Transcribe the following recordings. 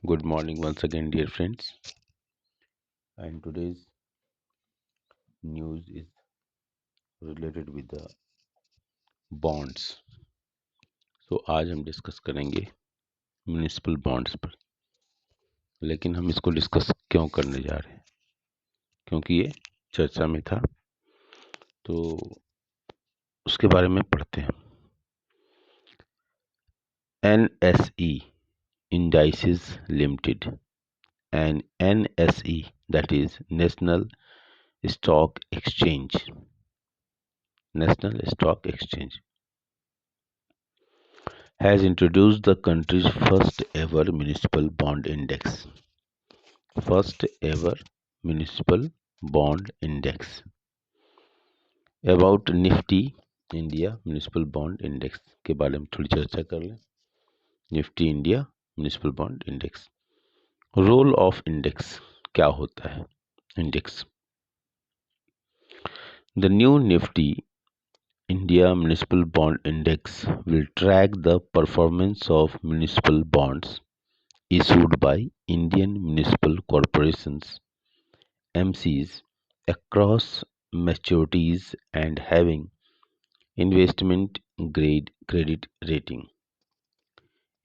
Good morning once again, dear friends. And today's news is related with the bonds. तो आज हम discuss करेंगे municipal bonds पर। लेकिन हम इसको डिस्कस क्यों करने जा रहे हैं? क्योंकि ये चर्चा में था, तो उसके बारे में पढ़ते हैं। NSE Indices Limited and NSE, that is National Stock Exchange. National Stock Exchange has introduced the country's first ever municipal bond index. First ever municipal bond index. About Nifty India municipal bond index के बारे में थोड़ी चर्चा कर लें। Nifty India municipal bond index. Role of index क्या होता है? Index, the new Nifty India Municipal Bond Index will track the performance of municipal bonds issued by Indian municipal corporations (MCs) across maturities and having investment grade credit rating.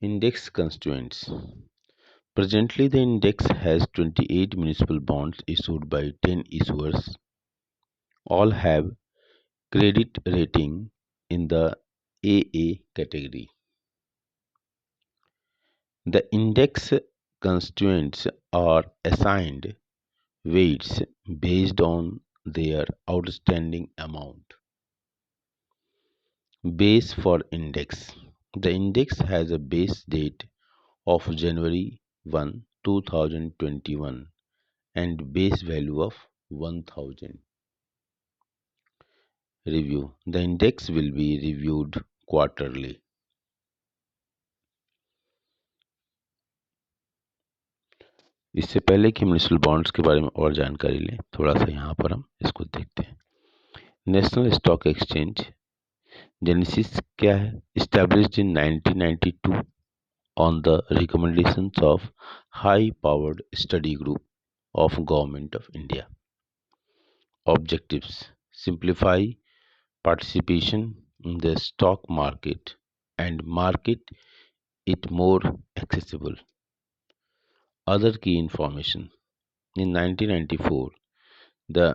Index constituents. Presently, the index has 28 municipal bonds issued by 10 issuers. All have credit rating in the AA category. The index constituents are assigned weights based on their outstanding amount. Base for index. The index has a base date of January 1, 2021 and base value of 1000. Review. The index will be reviewed quarterly. इससे पहले कि municipal bonds के बारे में और जानकारी लें, थोड़ा सा यहाँ पर हम इसको देखते हैं। नेशनल स्टॉक एक्सचेंज जेनेसिस क्या है? Established in 1992 on the recommendations of high-powered study group of Government of India. Objectives: simplify participation in the stock market and market it more accessible. Other key information: in 1994, the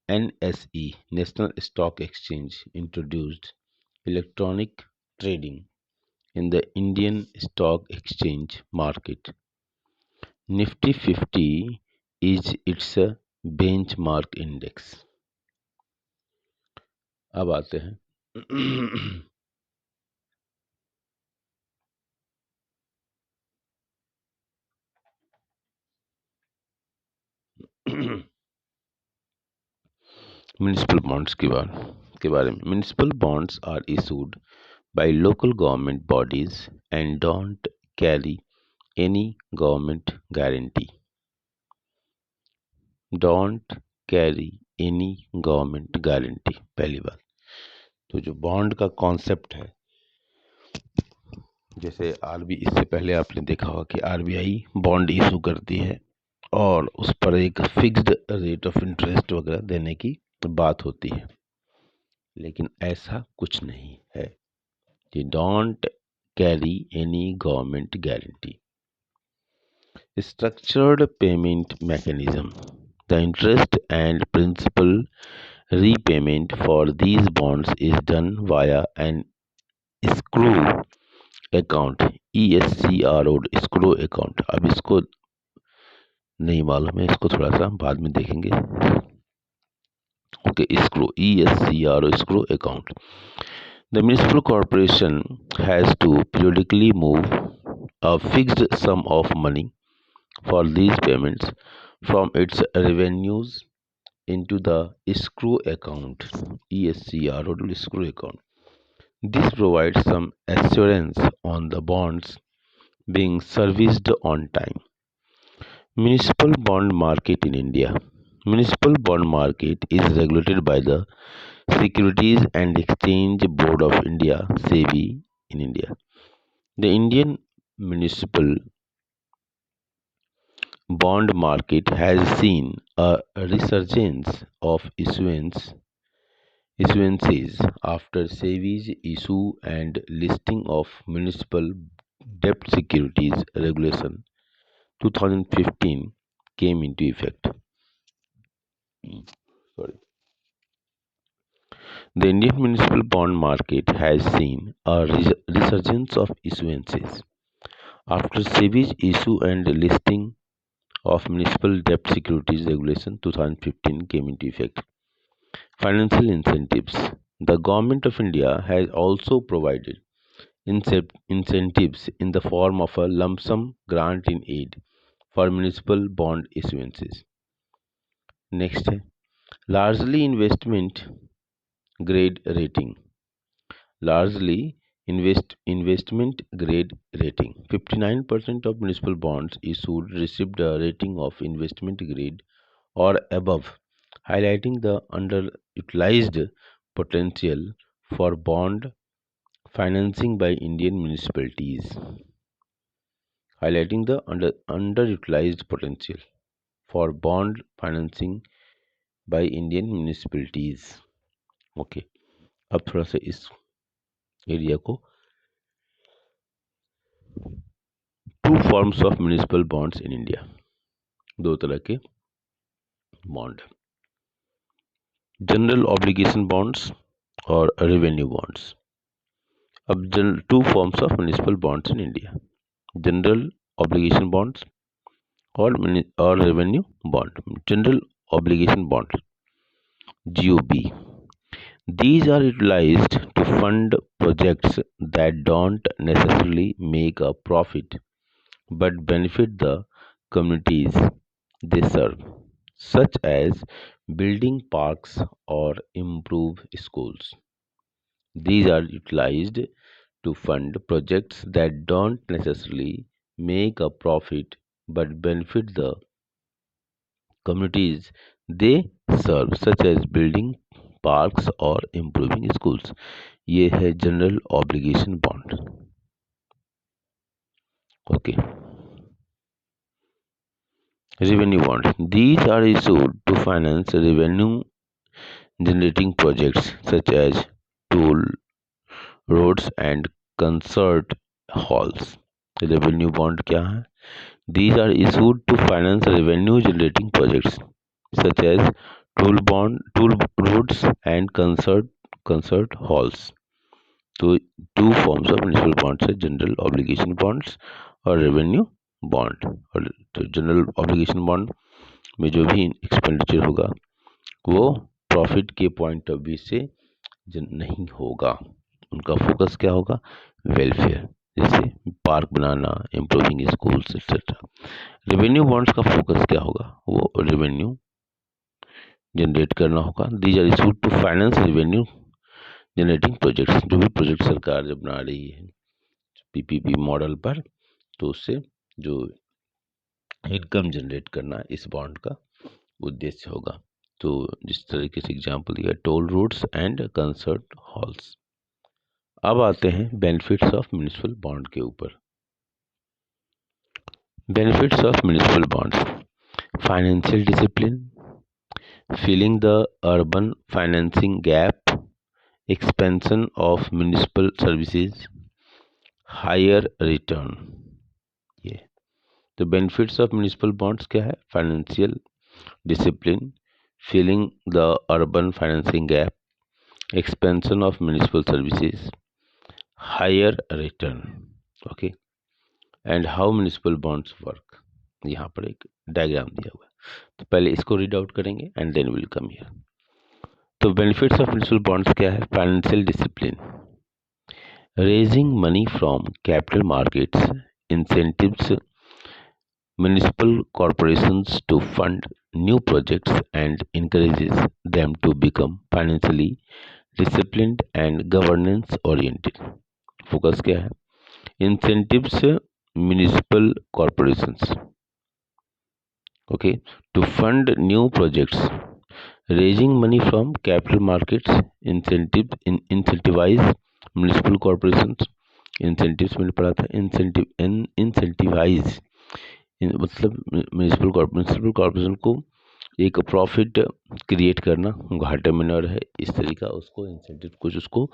NSE National Stock Exchange introduced electronic trading in the Indian stock exchange market. Nifty 50 is its benchmark index. अब आते हैं municipal bonds के बारे में। Municipal bonds are issued by local government bodies and don't carry any government guarantee. Don't carry any government guarantee। पहली बात तो जो बॉन्ड का कॉन्सेप्ट है, जैसे इससे पहले आपने देखा होगा कि आरबीआई बॉन्ड इशू करती है और उस पर एक फिक्स्ड रेट ऑफ इंटरेस्ट वगैरह देने की बात होती है, लेकिन ऐसा कुछ नहीं है। They don't carry any government guarantee. Structured payment mechanism. The interest and principal repayment for these bonds is done via an escrow account, ESCRO escrow account। अब इसको नहीं मालूम है, इसको थोड़ा सा बाद में देखेंगे। Okay, escrow, ESCRO escrow account. The municipal corporation has to periodically move a fixed sum of money for these payments from its revenues into the escrow account, ESCRO escrow account. This provides some assurance on the bonds being serviced on time. Municipal bond market in India. Municipal bond market is regulated by the Securities and Exchange Board of India, SEBI, in India. The Indian municipal bond market has seen a resurgence of issuances after SEBI's issue and listing of municipal debt securities regulation 2015 came into effect. Sorry. The Indian municipal bond market has seen a resurgence of issuances after SEBI's issue and listing of municipal debt securities regulation 2015 came into effect. Financial incentives. The Government of India has also provided incentives in the form of a lump sum grant in aid for municipal bond issuances. Next है largely grade rating. Largely investment grade rating. 59% of municipal bonds issued received a rating of investment grade or above, highlighting the underutilized potential for bond financing by Indian municipalities. Highlighting the underutilized potential for bond financing by Indian municipalities. Okay अब थोड़ा सा इस area को two forms of municipal bonds in India दो तरह के bond general obligation bonds और revenue bonds अब two forms of municipal bonds in India general obligation bonds और revenue bond general obligation bond GOB. These are utilized to fund projects that don't necessarily make a profit but benefit the communities they serve, such as building parks or improve schools. These are utilized to fund projects that don't necessarily make a profit but benefit the communities they serve, such as building parks और improving schools. ये है general obligation bond. Okay revenue bond. These are issued to finance revenue generating projects such as toll roads and concert halls. Revenue bond क्या है? These are issued to finance revenue generating projects such as toll roads and concert halls. तो to forms of municipal bonds है general obligation bonds और revenue bond. और तो general obligation bond में जो भी एक्सपेंडिचर होगा वो प्रॉफिट के पॉइंट ऑफ व्यू से नहीं होगा. उनका फोकस क्या होगा? वेलफेयर, जैसे पार्क बनाना, improving schools etcetera. Revenue bonds का फोकस क्या होगा? वो रेवेन्यू जनरेट करना होगा. These are issued to finance revenue generating projects. जो भी प्रोजेक्ट सरकार जब बना रही है PPP मॉडल पर, तो उससे जो इनकम जनरेट करना इस बॉन्ड का उद्देश्य होगा. तो जिस तरीके से एग्जांपल दिया toll roads and concert halls. अब आते हैं बेनिफिट्स ऑफ म्यूनिसिपल बॉन्ड के ऊपर. Benefits of municipal bonds. Financial discipline, filling the urban financing gap, expansion of municipal services, higher return. ये तो बेनिफिट्स ऑफ म्यूनिसिपल बॉन्ड्स क्या है? Financial discipline, filling the urban financing gap, expansion of municipal services, higher return. Okay and how municipal bonds work. यहाँ पर एक diagram दिया हुआ है, तो पहले इसको रीड आउट करेंगे and then will come here. तो बेनिफिट्स ऑफ म्यूनिसिपल बॉन्ड्स क्या है? Financial discipline, raising money from capital markets incentives municipal corporations to fund new projects and encourages them to become financially disciplined and governance oriented. Focus क्या है? incentives municipal corporations, okay, to fund new projects, raising money from capital markets, incentivize municipal corporations. incentives मैंने पढ़ा था, incentivize मतलब municipal corporation को एक profit create करना घाटे में न रहे, इस तरीका उसको इंसेंटिव कुछ उसको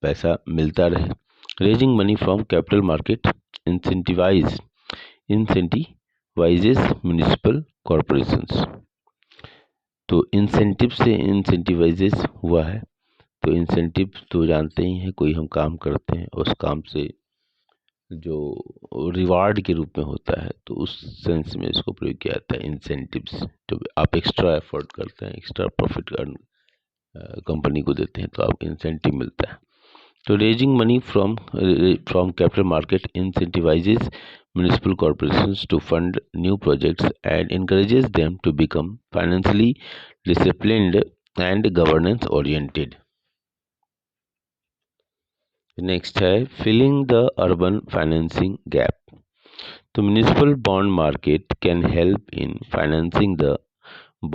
पैसा मिलता रहे। Raising money from capital market incentivize incentivizes municipal corporations. तो इंसेंटिव से इंसेंटिवाइजेस हुआ है, तो इंसेंटिव तो जानते ही हैं, कोई हम काम करते हैं उस काम से जो रिवार्ड के रूप में होता है, तो उस सेंस में इसको प्रयोग किया जाता है इंसेंटिव्स। तो आप एक्स्ट्रा एफर्ट करते हैं, एक्स्ट्रा प्रॉफिट कंपनी को देते हैं, तो आपको इंसेंटिव मिलता है। तो raising money from capital market incentivizes municipal corporations to fund new projects and encourages them to become financially disciplined and governance oriented. Next है filling the urban financing gap. तो municipal bond market can help in financing the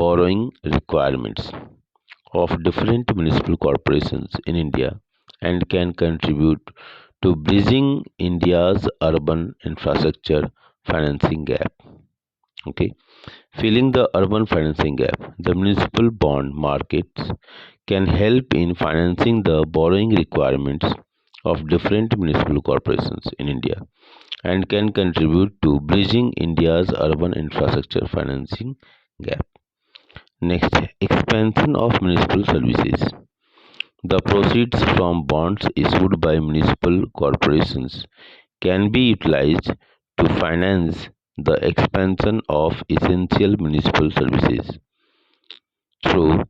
borrowing requirements of different municipal corporations in India and can contribute to bridging India's urban infrastructure financing gap. Okay, filling the urban financing gap. The municipal bond markets can help in financing the borrowing requirements of different municipal corporations in India and can contribute to bridging India's urban infrastructure financing gap. Next, expansion of municipal services. The proceeds from bonds issued by municipal corporations can be utilized to finance the expansion of essential municipal services through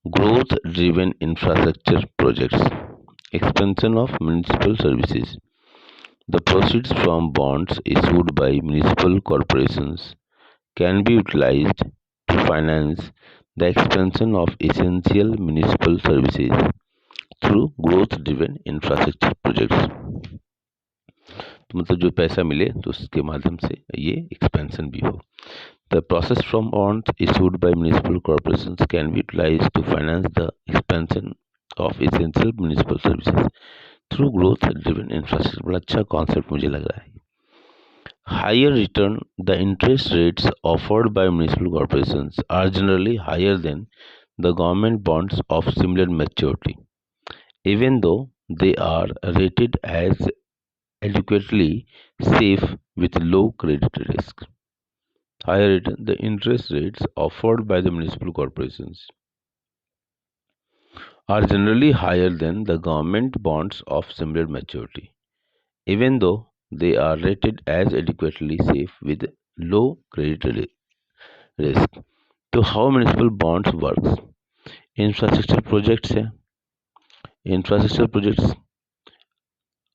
growth-driven infrastructure projects. Expansion of municipal services. The proceeds from bonds issued by municipal corporations can be utilized to finance the expansion of essential municipal services through growth-driven infrastructure projects। तो मतलब जो पैसा मिले तो उसके माध्यम से ये एक्सपेंशन भी हो। The process from bonds issued by municipal corporations can be utilized to finance the expansion of essential municipal services through growth-driven infrastructure। बड़ा अच्छा कॉन्सेप्ट मुझे लग रहा है। Higher return, the interest rates offered by municipal corporations are generally higher than the government bonds of similar maturity, even though they are rated as adequately safe with low credit risk. Higher return, the interest rates offered by the municipal corporations are generally higher than the government bonds of similar maturity, even though they are rated as adequately safe with low credit risk। तो how municipal bonds works, infrastructure projects है। Infrastructure projects,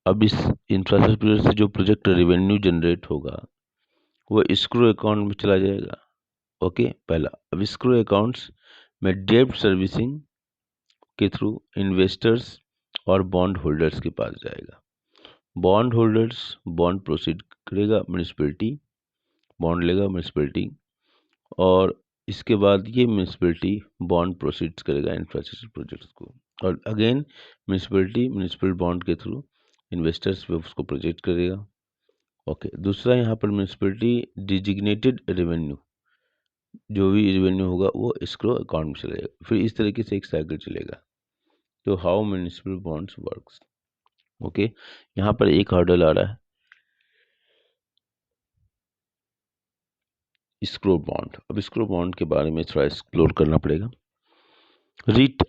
अब इस infrastructure project से जो project revenue generate होगा वो escrow account में चला जाएगा। ओके, पहला। अब escrow अकाउंट्स में डेब्ट सर्विसिंग के थ्रू इन्वेस्टर्स और बॉन्ड होल्डर्स के पास जाएगा। बॉन्ड होल्डर्स बॉन्ड प्रोसीड करेगा, म्यूनिसिपैलिटी बॉन्ड लेगा म्यूनिसिपैलिटी, और इसके बाद ये म्यूनिसिपैलिटी बॉन्ड प्रोसीड्स करेगा इंफ्रास्ट्रक्चर प्रोजेक्ट्स को, और अगेन म्यूनिसिपैलिटी म्यूनिसिपल बॉन्ड के थ्रू इन्वेस्टर्स पे उसको प्रोजेक्ट करेगा। ओके, दूसरा यहाँ पर म्यूनिसिपैलिटी डिजिग्नेटेड रेवेन्यू, जो भी रेवेन्यू होगा वो एस्क्रो अकाउंट में चलेगा। फिर इस तरीके से एक साइकिल चलेगा। तो how municipal bonds works. Okay, यहाँ पर एक हर्डल आ रहा है, एस्क्रो बॉन्ड। अब एस्क्रो बॉन्ड के बारे में थोड़ा एक्सप्लोर करना पड़ेगा।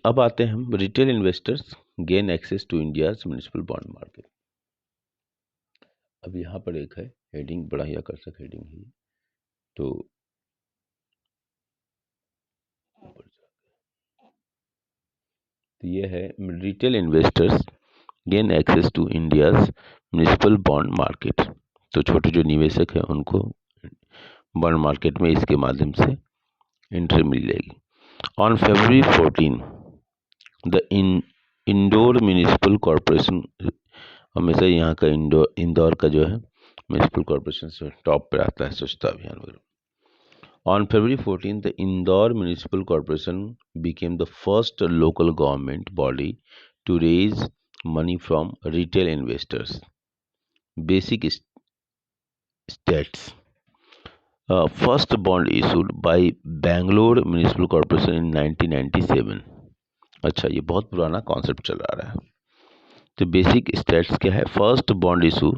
अब आते हैं हम, retail investors gain access to India's municipal bond market. अब यहाँ पर एक है हेडिंग, बड़ा ही आकर्षक हेडिंग है। तो ये है retail investors gain access to India's municipal bond market. तो छोटे जो निवेशक हैं उनको बॉन्ड मार्केट में इसके माध्यम से एंट्री मिल जाएगी। On February 14 the Indore municipal corporation, हमेशा यहाँ का इंदौर का जो है म्यूनिसिपल कॉरपोरेशन से टॉप पे आता है स्वच्छता अभियान वगैरह। On February 14, the Indore Municipal Corporation became the first local government body to raise money from retail investors. Basic stats. First bond issued by Bangalore Municipal Corporation in 1997. अच्छा, ये बहुत पुराना कॉन्सेप्ट चला आ रहा है। तो बेसिक स्टेट्स क्या है? First bond issue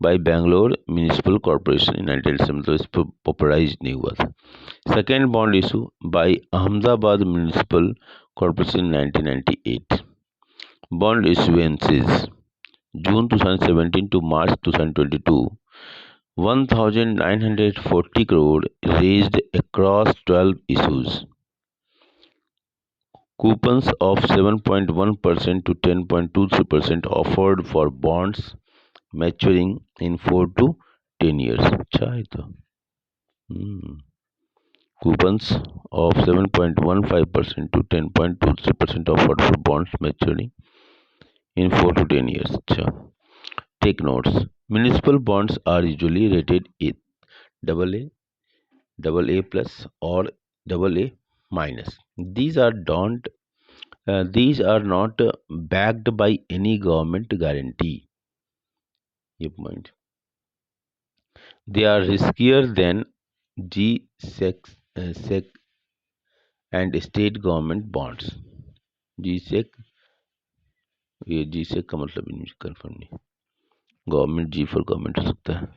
by Bangalore municipal corporation in 1997, मतलब इस पर पॉपुलराइज नहीं हुआ था। Second bond issue by Ahmedabad municipal corporation in 1998। Bond issuances June 2017 to March 2022, 1940 crore raised across 12 issues. Coupons of 7.1% to 10.23% offered for bonds maturing in 4 to 10 years. अच्छा है तो coupons of 7.15% to 10.23% offered for bonds maturing in 4 to 10 years. अच्छा, take notes. Municipal bonds are usually rated AA, AA plus or AA minus. These are not backed by any government guarantee. ये point. They are riskier than G-Sec and state government bonds. G-Sec, ये G-Sec का मतलब confirm नहीं। Government ji for government हो सकता है,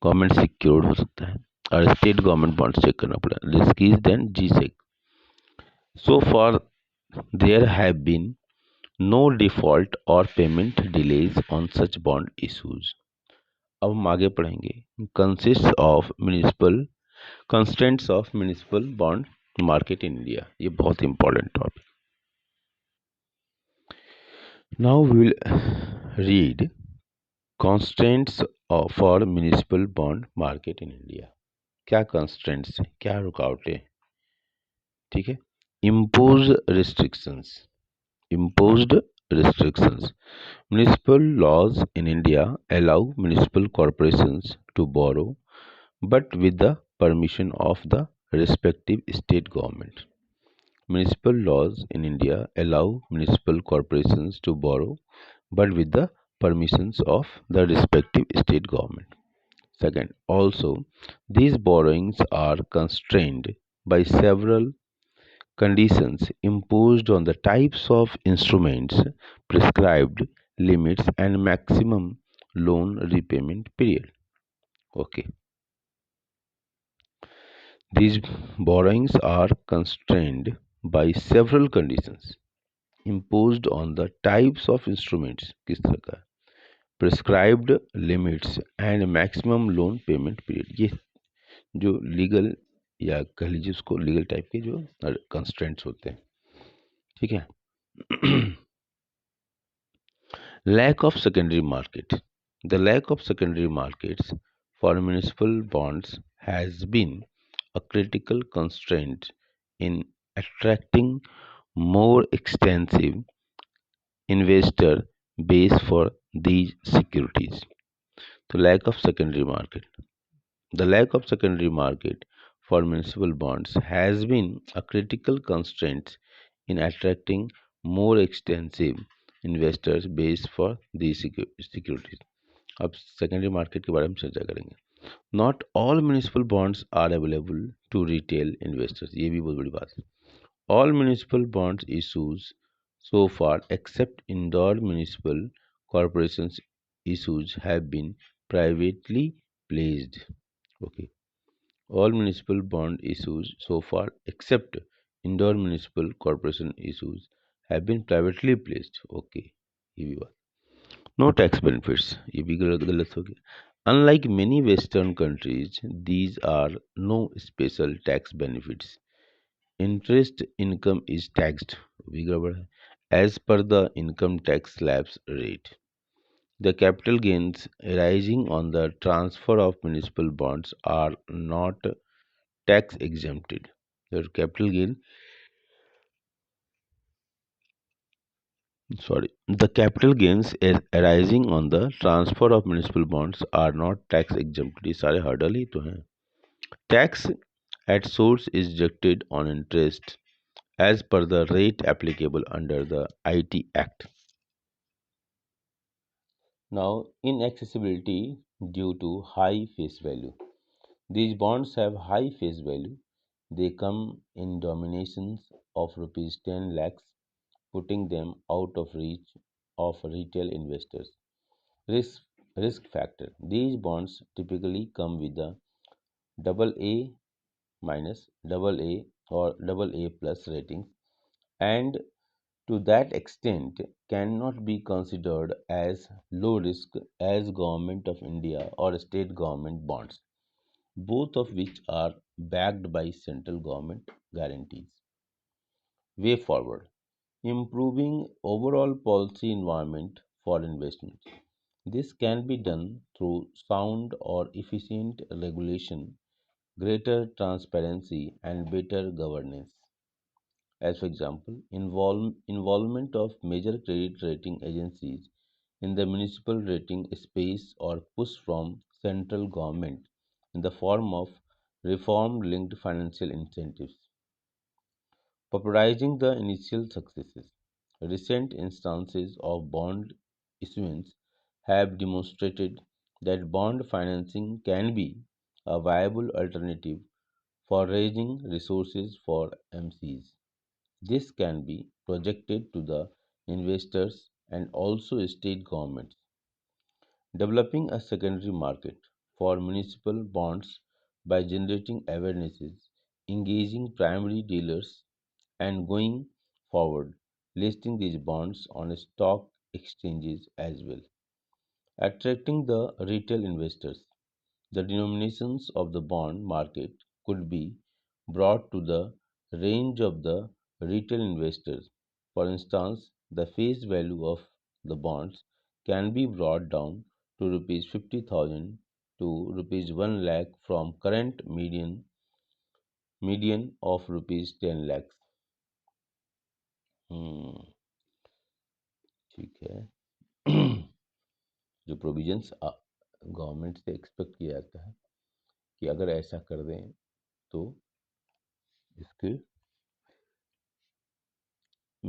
government secured हो सकता है, और स्टेट गवर्नमेंट बॉन्ड्स चेक करना पड़ेगा। Risky than G-Sec. So far, there have been no default or payment delays on such bond issues. अब हम आगे पढ़ेंगे constraints of municipal bond market in India. ये बहुत important topic. Now we will read constraints for municipal bond market in India. क्या constraints हैं, क्या रुकावटें? ठीक है। Imposed restrictions. Municipal laws in India allow municipal corporations to borrow, but with the permission of the respective state government. Municipal laws in India allow municipal corporations to borrow, but with the permissions of the respective state government. Second, also, these borrowings are constrained by several conditions imposed on the types of instruments, prescribed limits, and maximum loan repayment period. Okay. These borrowings are constrained by several conditions imposed on the types of instruments, किस तरह का, prescribed limits and maximum loan payment period. ये जो legal या कह लीजिए उसको legal type के जो कंस्ट्रेंट्स होते हैं, ठीक है। Lack of secondary market. The lack of secondary markets for municipal bonds has been a critical constraint in attracting more extensive investor base for these securities. The lack of secondary market. The lack of secondary market for municipal bonds has been a critical constraint in attracting more extensive investors base for these securities. अब secondary market के बारे में चर्चा करेंगे। Not all municipal bonds are available to retail investors, ये भी बहुत बड़ी बात है। All municipal bonds issues so far except indoor municipal corporations issues have been privately placed. Okay, all municipal bond issues so far except indoor municipal corporation issues have been privately placed. Okay, ये भी बात। No tax benefits, ये भी गलत हो गया। Unlike many western countries these are no special tax benefits. Interest income is taxed, भी गड़बड़ है, as per the income tax slabs rate. The capital gains arising on the transfer of municipal bonds are not tax exempted. The capital gain, the capital gains arising on the transfer of municipal bonds are not tax exempted. ये सारे hurdle ही तो हैं। Tax at source is deducted on interest as per the rate applicable under the IT Act. Now, inaccessibility due to high face value. These bonds have high face value. They come in denominations of rupees 10 lakhs, putting them out of reach of retail investors. Risk Risk factor. These bonds typically come with a double A minus, double A or double A plus ratings, and to that extent cannot be considered as low risk as Government of India or state government bonds, both of which are backed by central government guarantees. Way forward: improving overall policy environment for investment. This can be done through sound or efficient regulation, greater transparency, and better governance. As for example, involvement of major credit rating agencies in the municipal rating space or push from central government in the form of reform linked financial incentives. Popularizing the initial successes. Recent instances of bond issuance have demonstrated that bond financing can be a viable alternative for raising resources for MCs. This can be projected to the investors and also state governments. Developing a secondary market for municipal bonds by generating awarenesses, engaging primary dealers, and going forward, listing these bonds on stock exchanges as well. Attracting the retail investors. The denominations of the bond market could be brought to the range of the retail investors. For instance, the face value of the bonds can be brought down to rupees 50,000 to rupees 1 lakh from current median of rupees 10 lakhs. हम्म, ठीक है। जो provisions government से expect किया जाता है कि अगर ऐसा कर दें तो इसके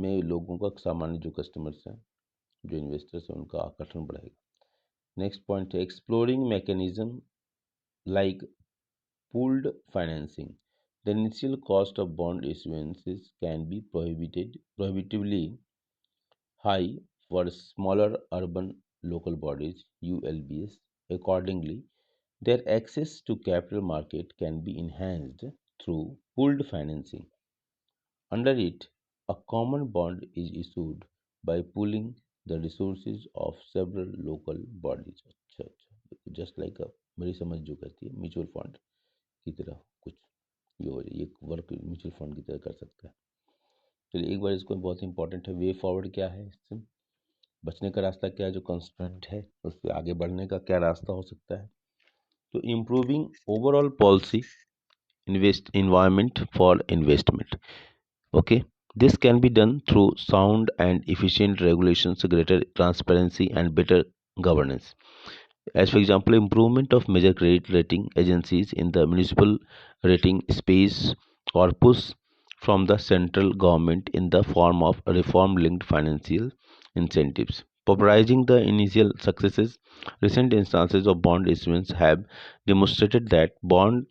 में लोगों का सामान्य जो कस्टमर्स हैं जो इन्वेस्टर्स हैं उनका आकर्षण बढ़ेगा। नेक्स्ट पॉइंट है exploring mechanism like pooled financing. The initial cost of bond issuances can be prohibitively high for smaller urban local bodies ULBs. Accordingly, their access to capital market can be enhanced through pooled financing. Under it, a common bond is issued by pooling the resources of several local bodies. अच्छा अच्छा just like मेरी समझ जो कहती है mutual fund की तरह कुछ ये हो ये वर्क म्यूचुअल फंड की तरह कर सकता है। चलिए एक बार इसको बहुत इंपॉर्टेंट है वे फॉरवर्ड क्या है इससे बचने का रास्ता क्या है जो कॉन्स्टेंट है उससे आगे बढ़ने का क्या रास्ता हो सकता है। तो improving overall policy invest environment for investment. Okay, this can be done through sound and efficient regulations, greater transparency, and better governance. As for example, improvement of major credit rating agencies in the municipal rating space or push from the central government in the form of reform linked financial incentives. Popularizing the initial successes, recent instances of bond issuance have demonstrated that bond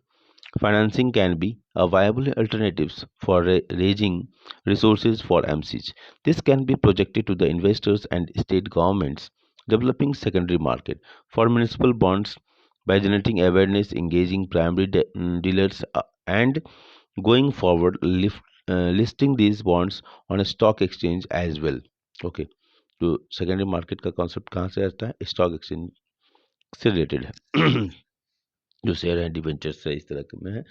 financing can be a viable alternatives for raising resources for MCs. This can be projected to the investors and state governments. Developing secondary market for municipal bonds by generating awareness, engaging primary dealers, and going forward listing these bonds on a stock exchange as well. Okay, तो secondary market का concept कहाँ से आता है stock exchange से related है जो share है डिवेंचर्स है इस तरह के में है।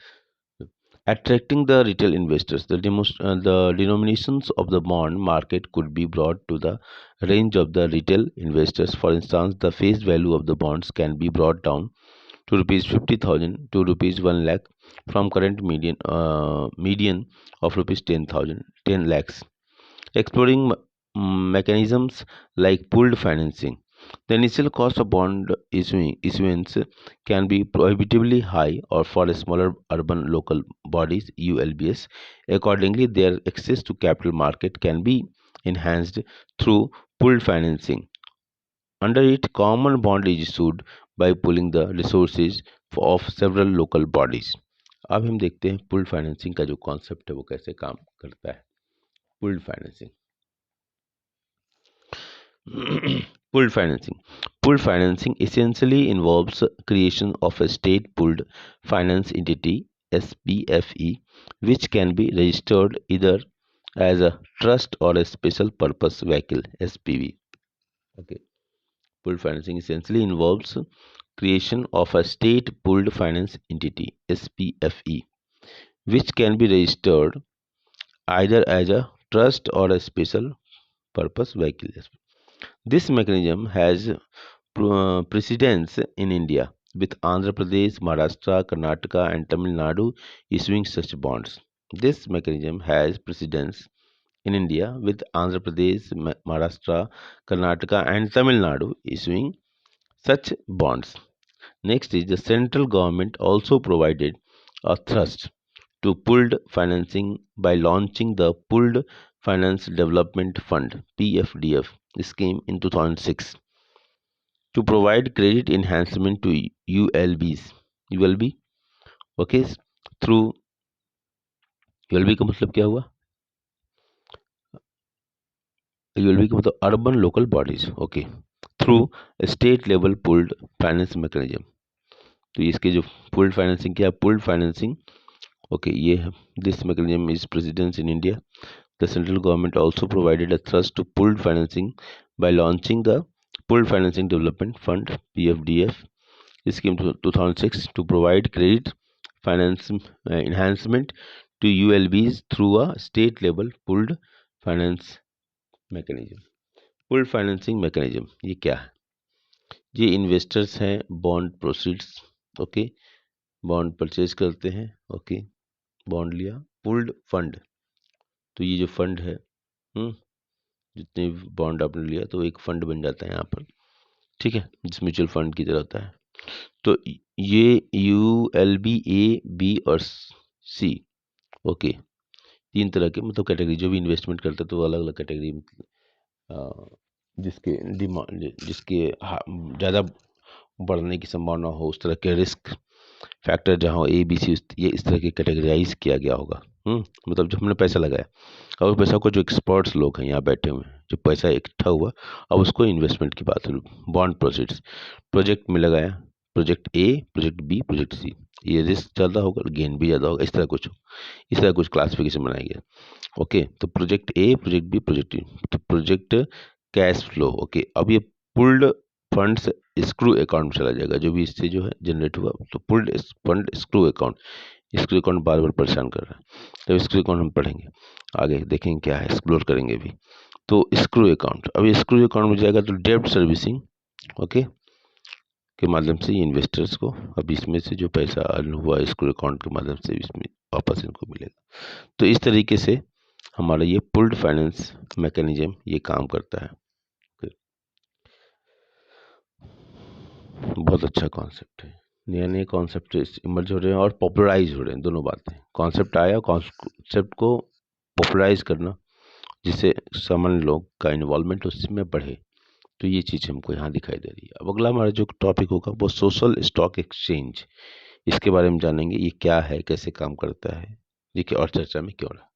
Attracting the retail investors, the denominations of the bond market could be brought to the range of the retail investors. For instance, the face value of the bonds can be brought down to rupees 50,000 to rupees 1 lakh from current median of rupees 10 lakhs. Exploring mechanisms like pooled financing. The initial cost of bond issuance can be prohibitively high or for smaller urban local bodies ULBs. Accordingly, their access to capital market can be enhanced through pooled financing. Under it, common bond is issued by pooling the resources of several local bodies. अब हम देखते हैं pooled financing का जो concept है वो कैसे काम करता है। Pooled financing pooled financing. Pooled financing essentially involves creation of a state pooled finance entity SPFE, which can be registered either as a trust or a special purpose vehicle SPV. Okay. Pooled financing essentially involves creation of a state pooled finance entity SPFE, which can be registered either as a trust or a special purpose vehicle. This mechanism has precedence in India, with Andhra Pradesh, Maharashtra, Karnataka, and Tamil Nadu issuing such bonds. This mechanism has precedence in India, with Andhra Pradesh, Maharashtra, Karnataka, and Tamil Nadu issuing such bonds. Next is the central government also provided a thrust to pooled financing by launching the Pooled Finance Development Fund (PFDF) scheme in 2006 to provide credit enhancement to ULBs. ULB, okay, through ULB का मतलब क्या हुआ? ULB का मतलब urban local bodies, okay, through state level pulled finance mechanism. तो इसके जो pulled financing क्या है? पुल्ड फाइनेंसिंग, ओके, ये है। This mechanism is precedence in India. The central government also provided a thrust to pooled financing by launching the Pooled Financing Development Fund (PFDF) scheme 2006 to provide credit finance enhancement to ULBs through a state level pooled finance mechanism. Pooled financing mechanism ये क्या है? ये investors हैं, bond proceeds, okay, bond purchase करते हैं, okay, bond लिया, pulled fund, तो ये जो फंड है, जितने बॉन्ड आपने लिया तो एक फंड बन जाता है यहाँ पर, ठीक है, जिस म्यूचुअल फंड की तरह होता है। तो ये ULB A, B और C, ओके, तीन तरह के मतलब कैटेगरी जो भी इन्वेस्टमेंट करते हैं तो अलग अलग कैटेगरी, जिसके डिमांड, जिसके ज़्यादा बढ़ने की संभावना हो, उस तरह के रिस्क फैक्टर जहाँ हो, ABC, ये इस तरह के कैटेगराइज किया गया होगा। मतलब जब हमने पैसा लगाया और पैसा को जो एक्सपर्ट्स लोग हैं यहाँ बैठे हुए हैं, जो पैसा इकट्ठा हुआ, अब उसको इन्वेस्टमेंट की बात है, बॉन्ड प्रोसीड्स, प्रोजेक्ट में लगाया, project A, project B, project C, ये रिस्क ज़्यादा होगा, गेन भी ज़्यादा होगा, इस तरह कुछ क्लासिफिकेशन बनाया गया, ओके। तो project A, project B, project C, तो प्रोजेक्ट कैश फ्लो, ओके। अब ये पुल्ड फंड्स स्क्रू अकाउंट में चला जाएगा, जो भी इससे जो है जनरेट हुआ, तो पुल्ड फंड स्क्रू अकाउंट बार बार परेशान कर रहा है, तो स्क्रू अकाउंट हम पढ़ेंगे आगे, देखेंगे क्या है, एक्सप्लोर करेंगे भी। तो स्क्रू अकाउंट, अब स्क्रू अकाउंट में जाएगा तो डेब्ट सर्विसिंग, ओके, के माध्यम से इन्वेस्टर्स को अब इसमें से जो पैसा अर्न हुआ स्क्रू अकाउंट के माध्यम से इसमें वापस इनको मिलेगा। तो इस तरीके से हमारा ये पुल्ड फाइनेंस मैकेनिज्म ये काम करता है। बहुत अच्छा कॉन्सेप्ट है, नए नए कॉन्सेप्ट इमर्ज हो रहे हैं और पॉपुलराइज हो रहे हैं, दोनों बातें, कॉन्सेप्ट आया, कॉन्सेप्ट को पॉपुलराइज करना, जिससे सामान्य लोग का इन्वॉल्वमेंट उसमें बढ़े, तो ये चीज़ हमको यहाँ दिखाई दे रही है। अब अगला हमारा जो टॉपिक होगा वो सोशल स्टॉक एक्सचेंज, इसके बारे में जानेंगे, ये क्या है, कैसे काम करता है, देखिए, और चर्चा में क्यों रहा।